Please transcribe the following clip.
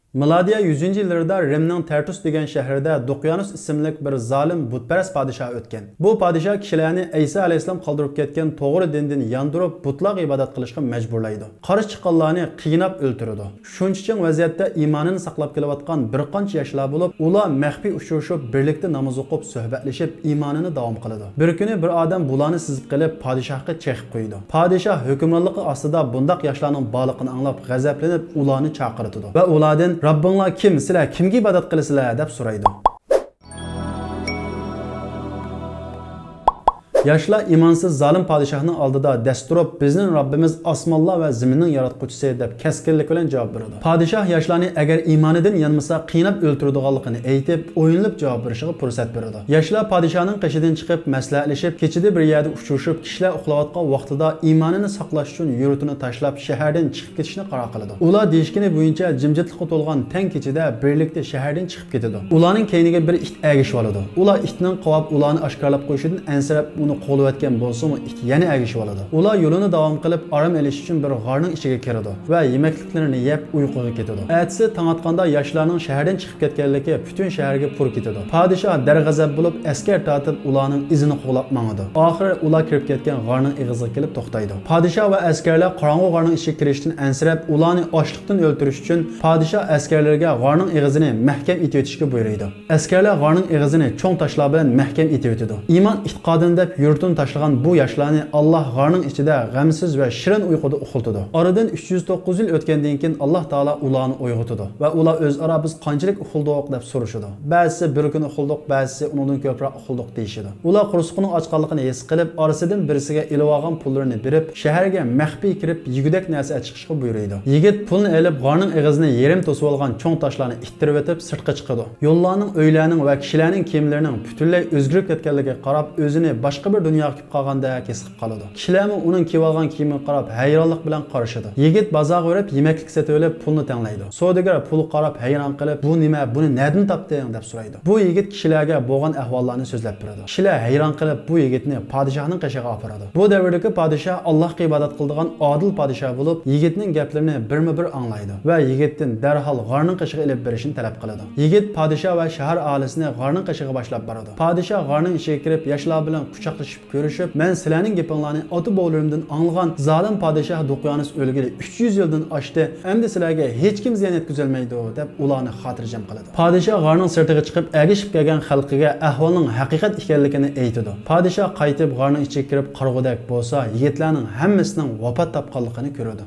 Miladiya 100-ci illərdə Rimning Tertus degan şəhərdə Duqyanus ismli bir zalim butparast padişah o'tgan. Bu padişah kishilarni İsa alayhissalom qoldirib ketgan to'g'ri dindan yondirib butlarga ibodat qilishga majburlaydi. Qarshi chiqqanlarni qiynab o'ltiradi. Shunchaching vaziyatda iymonini saqlab kelayotgan bir qancha yoshlar bo'lib, ular maxfiy uchrashib birlikda namoz o'qib, suhbatlashib iymonini davom qiladi. Bir kuni bir odam bularni sizib qilib padişahga chaqib qo'ydi. Padişah hukmronligi ostida bundaq yoshlarning borligini anglab g'azablanib, ularni chaqirtdi va ulardan Rabbinglar kim, sizlar kimga ibodat qilasizlar deb so'raydi. Yaşlar imansız zalim padişahının aldıda desturub bizning Rabbimiz osmonlar ve ziminin yaratquchisi deb keskinlik bilan javob beradi. Padişah yaşlarni agar iymonidan yanmasa qiynab o'ltiradiganligini aytib, o'yinlib javob berishiga fursat beradi. Yaşlar padişahning qishidan chiqib maslahatlashib, kechida bir yerda uchrashib, kishilar uxlayotgan vaqtida iymonini saqlash uchun yurtini tashlab shahardan chiqib ketishni qaror qiladi. Ular deyishgani bo'yicha jimjitlikqa to'lgan tang kechida birlikda shahardan chiqib ketadi. Ularning keyniga bir it agishib oladi. Ular itning qovab ularni oshkorlab qo'yishidan ansirab qo'llayotgan bo'lsa-mu, it yana agishib oladi. Ular yo'lini davom qilib aram elish uchun bir g'orning ichiga kiradi va yemekliklarini yeb uyquga ketadi. Ertasi tong otganda yoshlarning shahardan chiqib ketganligi butun shaharga pur ketadi. Padişah darg'azab bo'lib askar tortib ularning izini qo'llab mangadi. Oxiri ular kirib ketgan g'orning ig'iziga kelib to'xtaydi. Padişah va askarlar qorong'u g'orning ichiga kirishdan ansirab, ularni ochliqdan o'ldirish uchun padişah askarlarga g'orning ig'izini mahkam etib o'tishga buyuradi. Askarlar g'orning ig'izini cho'ng toshlar bilan mahkam etib o'tadi. Iymon itqodini deb yurtini tashlagan bu yoshlarni Allah g'orning ichida g'amsiz va shirin uyquda uxultadi. Oradan 309 yil o'tgandan keyin Alloh taolo ularni uyg'otadi va ular o'zaro biz qanchalik uxuldik deb so'rashadi. Ba'zisi bir kun uxuldik, ba'zisi undan ko'proq uxuldik deyishadi. Ular quruqning ochqanligini his qilib, orasidan birisiga ilib olgan pullarini berib, shaharga maxfiy kirib, yigudak narsa chiqishga buyuradi. Yigit pulni olib g'orning ig'izini yerim to'sib olgan cho'ng toshlarni ittirib o'tib sirtqa chiqadi. Yo'llarning, uylarning va kishilarning kiyimlarining butunlay o'zgarib ketganligiga qarab, o'zini boshqa bir dunyoga kelib qolganda kesib qoladi. Kishilarmi uning kiyib olgan kiyimiga qarab hayronlik bilan qarashadi. Yigit bozorga borib yemeklik sotib olib pulni tanglaydi. Savdogar pul qarab hayron qilib, "Bu nima? Buni nerdan topding?" deb so'raydi. Bu yigit kishilarga bo'lgan ahvollarni so'zlab beradi. Kishilar hayron qilib bu yigitni padişahning qishiga olib boradi. Bu davrdagi padişah Allohga ibodat qiladigan odil padişah bo'lib, yigitning gaplarini birma-bir anglaydi va yigitdan darhol g'orning qishiga olib berishini talab qiladi. Yigit padişah va shahar aholisini g'orning qishiga boshlab boradi. Padişah g'orning ichiga kirib, yoshlar bilan quchoqlashib ko'rishib, "Men sizlarning gapinglarni ota-bobolarimdan anglagan zalim padişah Duqyanus o'lgili 300 yildan oshdi. Endi sizlarga hech kim ziyon yetkazolmaydi" deb ularni xotirjam qiladi. Padişah g'orning sirtiga chiqib, agishib kelgan xalqiga ahvolning haqiqat ekanligini aytadi. Padişah qaytib g'orning ichiga kirib qarg'udak bo'lsa, yigitlarning hammasining vafot topganligini ko'radi.